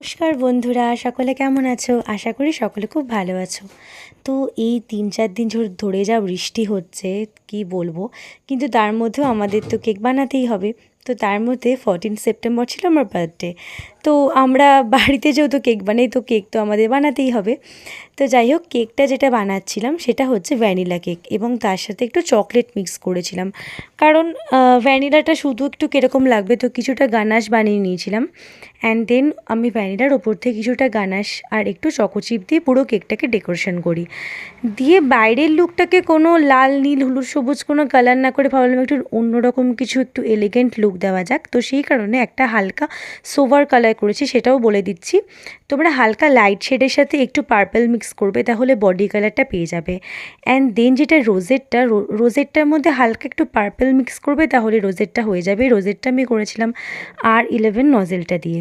নমস্কার বন্ধুরা, সকলে কেমন আছো? আশা করি সকলে খুব ভালো আছো। তো এই ৩-৪ দিন ধরে যা বৃষ্টি হচ্ছে কি বলবো, কিন্তু তার মধ্যেও আমাদের তো কেক বানাতেই হবে। তো তার মধ্যে 14 সেপ্টেম্বর ছিল আমার বার্থডে। তো আমরা বাড়িতে যেহেতু কেক বানাই, তো কেক তো আমাদের বানাতেই হবে। তো যাই হোক, কেকটা যেটা বানাচ্ছিলাম সেটা হচ্ছে ভ্যানিলা কেক, এবং তার সাথে একটু চকলেট মিক্স করেছিলাম। কারণ ভ্যানিলাটা শুধু একটু কীরকম লাগবে, তো কিছুটা গানাশ বানিয়ে নিয়েছিলাম। অ্যান্ড দেন আমি ভ্যানিলার ওপর থেকে কিছুটা গানাশ আর একটু চকোচিপ দিয়ে পুরো কেকটাকে ডেকোরেশন করি। দিয়ে বাইরের লুকটাকে কোনো লাল, নীল, হলুদ, সবুজ কোনো কালার না করে ভাবলাম একটু অন্যরকম কিছু, একটু এলিগেন্ট লুক দেওয়া যাক। তো সেই কারণে একটা হালকা সোভার কালার করেছি, সেটাও বলে দিচ্ছি। তোমরা হালকা লাইট শেডের সাথে একটু পার্পল মিক্স করবে, তাহলে বডি কালারটা পেয়ে যাবে। অ্যান্ড দেন যেটা রোজেটটার মধ্যে হালকা একটু পার্পল মিক্স করবে, তাহলে রোজেটটা হয়ে যাবে। রোজেটটা আমি করেছিলাম R11 নজেলটা দিয়ে।